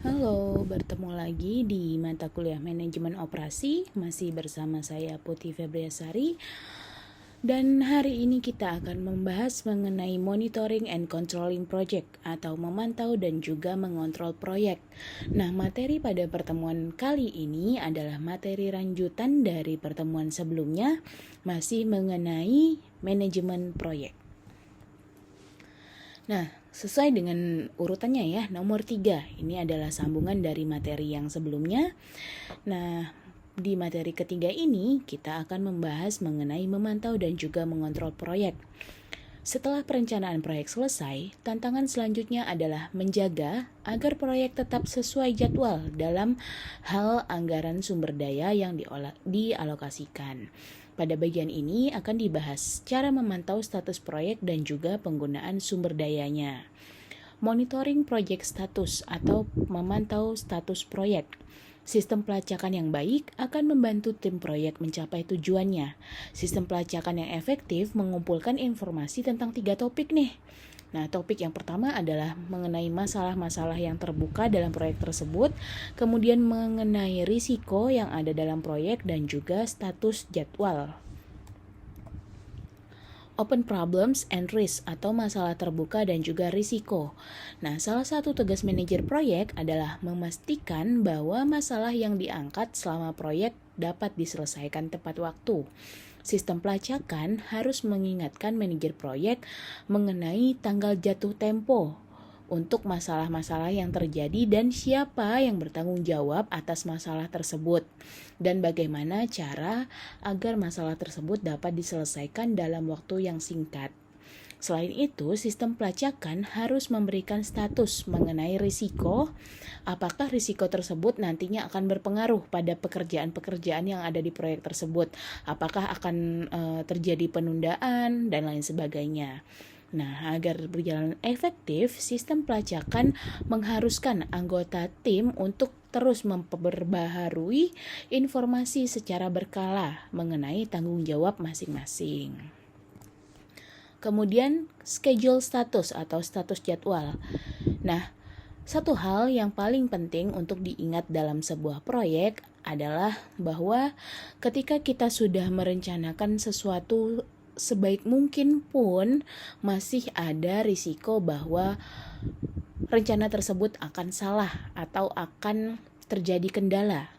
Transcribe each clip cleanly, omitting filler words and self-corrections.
Halo, bertemu lagi di mata kuliah Manajemen Operasi, masih bersama saya Putih Febriasari. Dan hari ini kita akan membahas mengenai monitoring and controlling project atau memantau dan juga mengontrol proyek. Nah, materi pada pertemuan kali ini adalah materi lanjutan dari pertemuan sebelumnya, masih mengenai manajemen proyek. Nah, sesuai dengan urutannya ya, nomor 3, ini adalah sambungan dari materi yang sebelumnya. Nah, di materi ketiga ini kita akan membahas mengenai memantau dan juga mengontrol proyek. Setelah perencanaan proyek selesai, tantangan selanjutnya adalah menjaga agar proyek tetap sesuai jadwal dalam hal anggaran sumber daya yang dialokasikan. Pada bagian ini akan dibahas cara memantau status proyek dan juga penggunaan sumber dayanya. Monitoring project status atau memantau status proyek. Sistem pelacakan yang baik akan membantu tim proyek mencapai tujuannya. Sistem pelacakan yang efektif mengumpulkan informasi tentang 3 topik nih. Nah, topik yang pertama adalah mengenai masalah-masalah yang terbuka dalam proyek tersebut, kemudian mengenai risiko yang ada dalam proyek dan juga status jadwal. Open problems and risk atau masalah terbuka dan juga risiko. Nah, salah satu tugas manajer proyek adalah memastikan bahwa masalah yang diangkat selama proyek dapat diselesaikan tepat waktu. Sistem pelacakan harus mengingatkan manajer proyek mengenai tanggal jatuh tempo untuk masalah-masalah yang terjadi dan siapa yang bertanggung jawab atas masalah tersebut dan bagaimana cara agar masalah tersebut dapat diselesaikan dalam waktu yang singkat. Selain itu, sistem pelacakan harus memberikan status mengenai risiko, apakah risiko tersebut nantinya akan berpengaruh pada pekerjaan-pekerjaan yang ada di proyek tersebut, apakah akan terjadi penundaan dan lain sebagainya. Nah, agar berjalan efektif, sistem pelacakan mengharuskan anggota tim untuk terus memperbaharui informasi secara berkala mengenai tanggung jawab masing-masing. Kemudian, schedule status atau status jadwal. Nah, satu hal yang paling penting untuk diingat dalam sebuah proyek adalah bahwa ketika kita sudah merencanakan sesuatu sebaik mungkin pun masih ada risiko bahwa rencana tersebut akan salah atau akan terjadi kendala.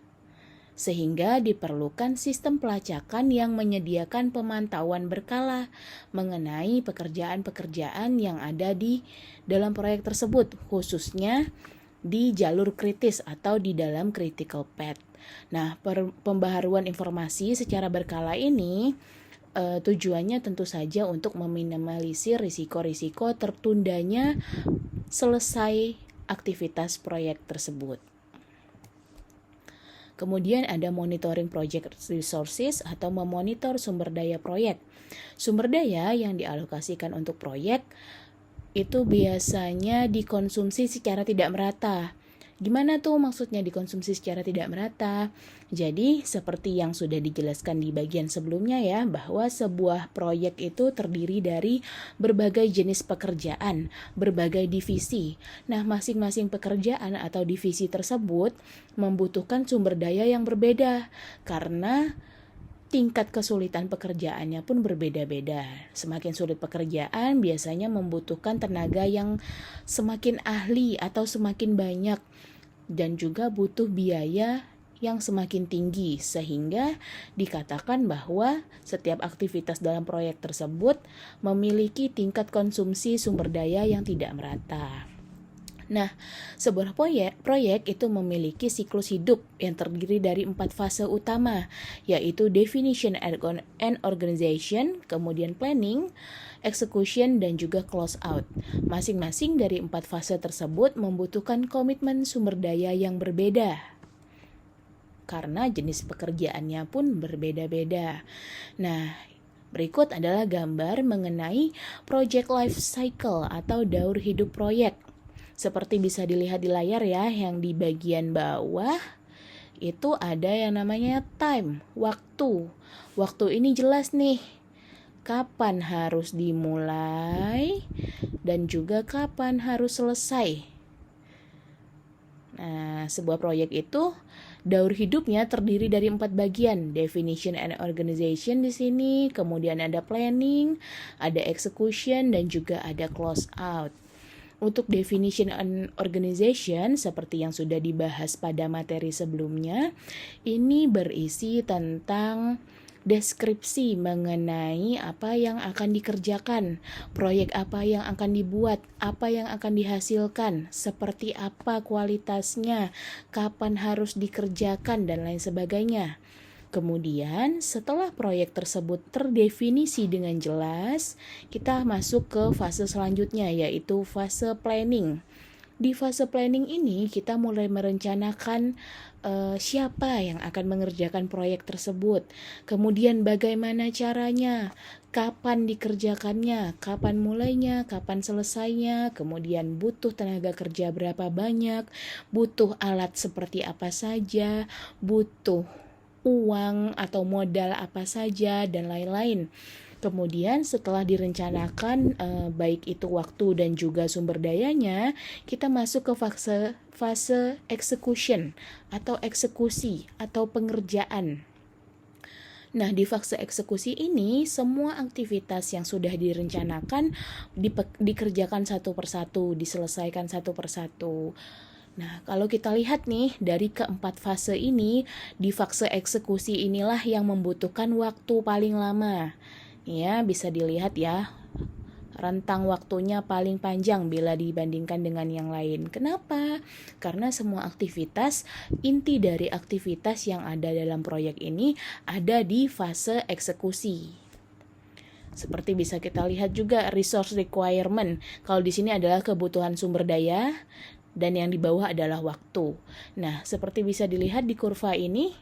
Sehingga diperlukan sistem pelacakan yang menyediakan pemantauan berkala mengenai pekerjaan-pekerjaan yang ada di dalam proyek tersebut, khususnya di jalur kritis atau di dalam critical path. Nah, pembaharuan informasi secara berkala ini tujuannya tentu saja untuk meminimalisir risiko-risiko tertundanya selesai aktivitas proyek tersebut. Kemudian ada monitoring project resources atau memonitor sumber daya proyek. Sumber daya yang dialokasikan untuk proyek itu biasanya dikonsumsi secara tidak merata. Gimana tuh maksudnya dikonsumsi secara tidak merata? Jadi seperti yang sudah dijelaskan di bagian sebelumnya ya, bahwa sebuah proyek itu terdiri dari berbagai jenis pekerjaan, berbagai divisi. Nah, masing-masing pekerjaan atau divisi tersebut membutuhkan sumber daya yang berbeda karena tingkat kesulitan pekerjaannya pun berbeda-beda. Semakin sulit pekerjaan biasanya membutuhkan tenaga yang semakin ahli atau semakin banyak dan juga butuh biaya yang semakin tinggi, sehingga dikatakan bahwa setiap aktivitas dalam proyek tersebut memiliki tingkat konsumsi sumber daya yang tidak merata. Nah, sebuah proyek itu memiliki siklus hidup yang terdiri dari 4 fase utama, yaitu definition and organization, kemudian planning, execution, dan juga close out. Masing-masing dari 4 fase tersebut membutuhkan komitmen sumber daya yang berbeda, karena jenis pekerjaannya pun berbeda-beda. Nah, berikut adalah gambar mengenai project life cycle atau daur hidup proyek. Seperti bisa dilihat di layar ya, yang di bagian bawah itu ada yang namanya time, waktu. Waktu ini jelas nih, kapan harus dimulai dan juga kapan harus selesai. Nah, sebuah proyek itu daur hidupnya terdiri dari 4 bagian, definition and organization di sini, kemudian ada planning, ada execution, dan juga ada close out. Untuk definition and organization, seperti yang sudah dibahas pada materi sebelumnya, ini berisi tentang deskripsi mengenai apa yang akan dikerjakan, proyek apa yang akan dibuat, apa yang akan dihasilkan, seperti apa kualitasnya, kapan harus dikerjakan, dan lain sebagainya. Kemudian, setelah proyek tersebut terdefinisi dengan jelas, kita masuk ke fase selanjutnya, yaitu fase planning. Di fase planning ini, kita mulai merencanakan siapa yang akan mengerjakan proyek tersebut, kemudian bagaimana caranya, kapan dikerjakannya, kapan mulainya, kapan selesainya, kemudian butuh tenaga kerja berapa banyak, butuh alat seperti apa saja, butuh uang atau modal apa saja, dan lain-lain. Kemudian setelah direncanakan baik itu waktu dan juga sumber dayanya, kita masuk ke fase execution atau eksekusi atau pengerjaan. Nah, di fase eksekusi ini semua aktivitas yang sudah direncanakan dikerjakan satu persatu, diselesaikan satu persatu. Nah, kalau kita lihat nih, dari keempat fase ini, di fase eksekusi inilah yang membutuhkan waktu paling lama. Ya, bisa dilihat ya, rentang waktunya paling panjang bila dibandingkan dengan yang lain. Kenapa? Karena semua aktivitas, inti dari aktivitas yang ada dalam proyek ini ada di fase eksekusi. Seperti bisa kita lihat juga resource requirement. Kalau di sini adalah kebutuhan sumber daya, dan yang di bawah adalah waktu. Nah, seperti bisa dilihat di kurva ini,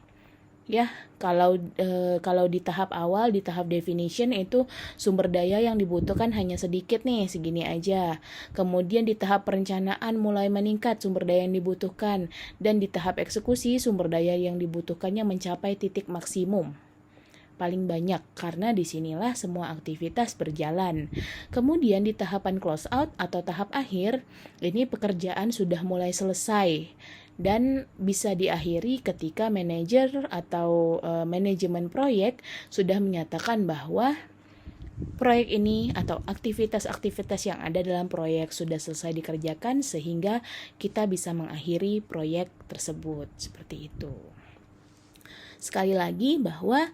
ya, kalau di tahap awal, di tahap definition itu sumber daya yang dibutuhkan hanya sedikit nih, segini aja. Kemudian di tahap perencanaan mulai meningkat sumber daya yang dibutuhkan, dan di tahap eksekusi sumber daya yang dibutuhkannya mencapai titik maksimum paling banyak, karena disinilah semua aktivitas berjalan. Kemudian di tahapan close out atau tahap akhir, ini pekerjaan sudah mulai selesai dan bisa diakhiri ketika manajer atau manajemen proyek sudah menyatakan bahwa proyek ini atau aktivitas-aktivitas yang ada dalam proyek sudah selesai dikerjakan, sehingga kita bisa mengakhiri proyek tersebut. Seperti itu. Sekali lagi bahwa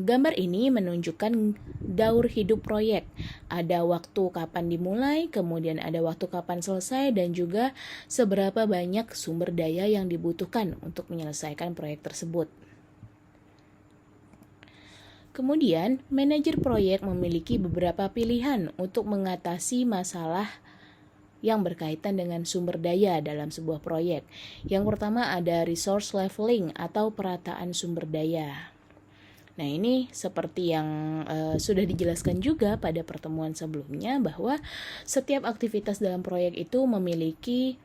gambar ini menunjukkan daur hidup proyek. Ada waktu kapan dimulai, kemudian ada waktu kapan selesai, dan juga seberapa banyak sumber daya yang dibutuhkan untuk menyelesaikan proyek tersebut. Kemudian, manajer proyek memiliki beberapa pilihan untuk mengatasi masalah yang berkaitan dengan sumber daya dalam sebuah proyek. Yang pertama ada resource leveling atau perataan sumber daya. Nah, ini seperti yang sudah dijelaskan juga pada pertemuan sebelumnya, bahwa setiap aktivitas dalam proyek itu memiliki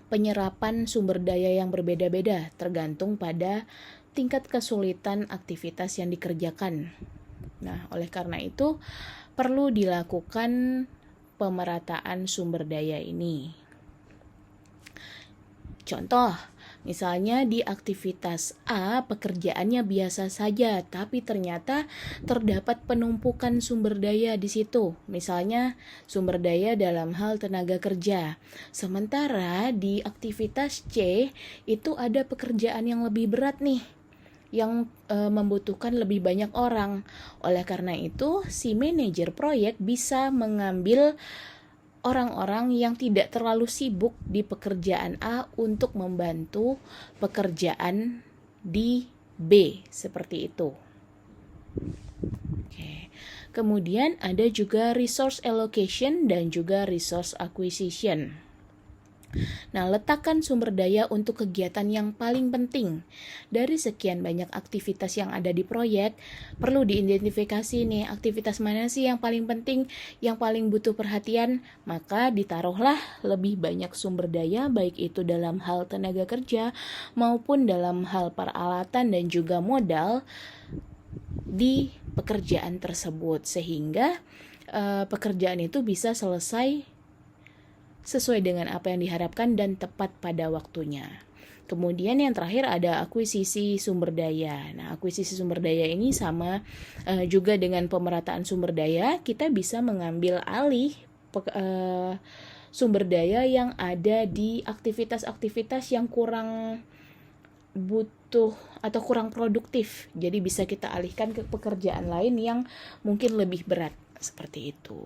penyerapan sumber daya yang berbeda-beda tergantung pada tingkat kesulitan aktivitas yang dikerjakan. Nah, oleh karena itu perlu dilakukan pemerataan sumber daya ini. Contoh, misalnya di aktivitas A pekerjaannya biasa saja, tapi ternyata terdapat penumpukan sumber daya di situ. Misalnya sumber daya dalam hal tenaga kerja. Sementara di aktivitas C itu ada pekerjaan yang lebih berat nih, yang membutuhkan lebih banyak orang. Oleh karena itu, si manajer proyek bisa mengambil orang-orang yang tidak terlalu sibuk di pekerjaan A untuk membantu pekerjaan di B, seperti itu. Oke. Kemudian ada juga resource allocation dan juga resource acquisition. Nah, letakkan sumber daya untuk kegiatan yang paling penting. Dari sekian banyak aktivitas yang ada di proyek, perlu diidentifikasi nih, aktivitas mana sih yang paling penting, yang paling butuh perhatian, maka ditaruhlah lebih banyak sumber daya, baik itu dalam hal tenaga kerja, maupun dalam hal peralatan dan juga modal di pekerjaan tersebut, sehingga pekerjaan itu bisa selesai sesuai dengan apa yang diharapkan dan tepat pada waktunya. Kemudian yang terakhir ada akuisisi sumber daya. Nah, akuisisi sumber daya ini sama juga dengan pemerataan sumber daya, kita bisa mengambil alih sumber daya yang ada di aktivitas-aktivitas yang kurang butuh atau kurang produktif. Jadi bisa kita alihkan ke pekerjaan lain yang mungkin lebih berat, seperti itu.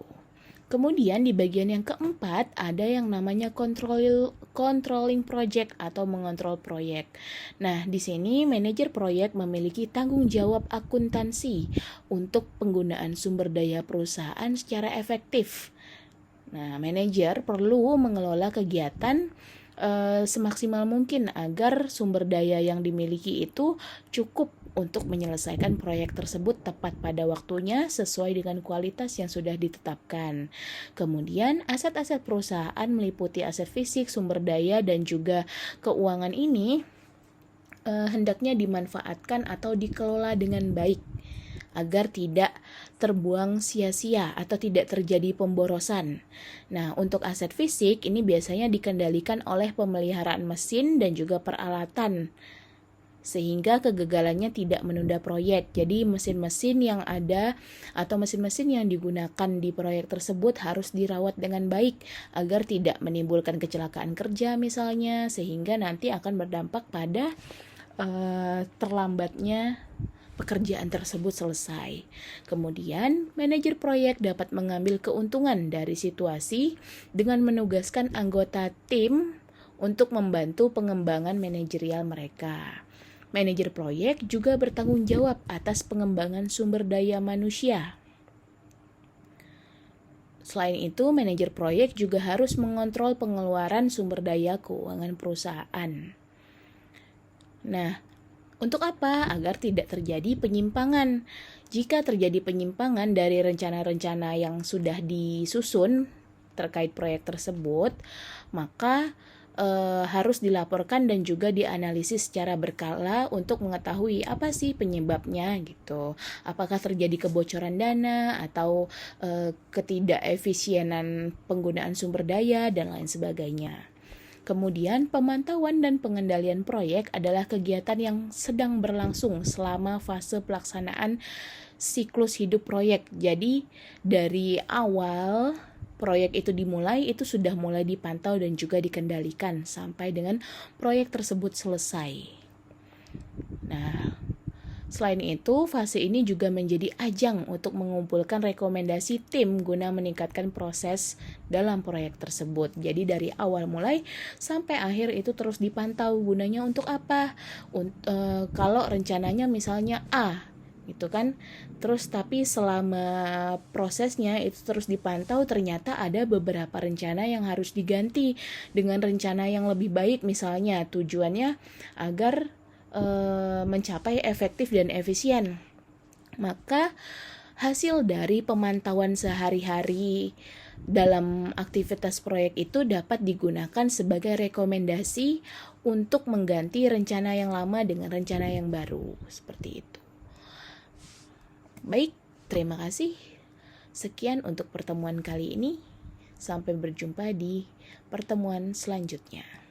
Kemudian di bagian yang keempat ada yang namanya controlling project atau mengontrol proyek. Nah, di sini manajer proyek memiliki tanggung jawab akuntansi untuk penggunaan sumber daya perusahaan secara efektif. Nah, manajer perlu mengelola kegiatan semaksimal mungkin agar sumber daya yang dimiliki itu cukup untuk menyelesaikan proyek tersebut tepat pada waktunya sesuai dengan kualitas yang sudah ditetapkan. Kemudian aset-aset perusahaan meliputi aset fisik, sumber daya, dan juga keuangan ini hendaknya dimanfaatkan atau dikelola dengan baik agar tidak terbuang sia-sia atau tidak terjadi pemborosan. Nah, untuk aset fisik ini biasanya dikendalikan oleh pemeliharaan mesin dan juga peralatan, sehingga kegagalannya tidak menunda proyek. Jadi mesin-mesin yang ada atau mesin-mesin yang digunakan di proyek tersebut harus dirawat dengan baik agar tidak menimbulkan kecelakaan kerja misalnya, sehingga nanti akan berdampak pada terlambatnya pekerjaan tersebut selesai. Kemudian, manajer proyek dapat mengambil keuntungan dari situasi dengan menugaskan anggota tim untuk membantu pengembangan manajerial mereka. Manajer proyek juga bertanggung jawab atas pengembangan sumber daya manusia. Selain itu, manajer proyek juga harus mengontrol pengeluaran sumber daya keuangan perusahaan. Nah, untuk apa? Agar tidak terjadi penyimpangan. Jika terjadi penyimpangan dari rencana-rencana yang sudah disusun terkait proyek tersebut, maka harus dilaporkan dan juga dianalisis secara berkala untuk mengetahui apa sih penyebabnya gitu. Apakah terjadi kebocoran dana atau ketidakefisienan penggunaan sumber daya dan lain sebagainya. Kemudian pemantauan dan pengendalian proyek adalah kegiatan yang sedang berlangsung selama fase pelaksanaan siklus hidup proyek. Jadi dari awal proyek itu dimulai, itu sudah mulai dipantau dan juga dikendalikan sampai dengan proyek tersebut selesai. Nah, selain itu, fase ini juga menjadi ajang untuk mengumpulkan rekomendasi tim guna meningkatkan proses dalam proyek tersebut. Jadi dari awal mulai sampai akhir itu terus dipantau, gunanya untuk apa? Kalau rencananya misalnya A, gitu kan, terus tapi selama prosesnya itu terus dipantau, ternyata ada beberapa rencana yang harus diganti dengan rencana yang lebih baik, misalnya tujuannya agar mencapai efektif dan efisien. Maka hasil dari pemantauan sehari-hari dalam aktivitas proyek itu dapat digunakan sebagai rekomendasi untuk mengganti rencana yang lama dengan rencana yang baru, seperti itu. Baik, terima kasih. Sekian untuk pertemuan kali ini. Sampai berjumpa di pertemuan selanjutnya.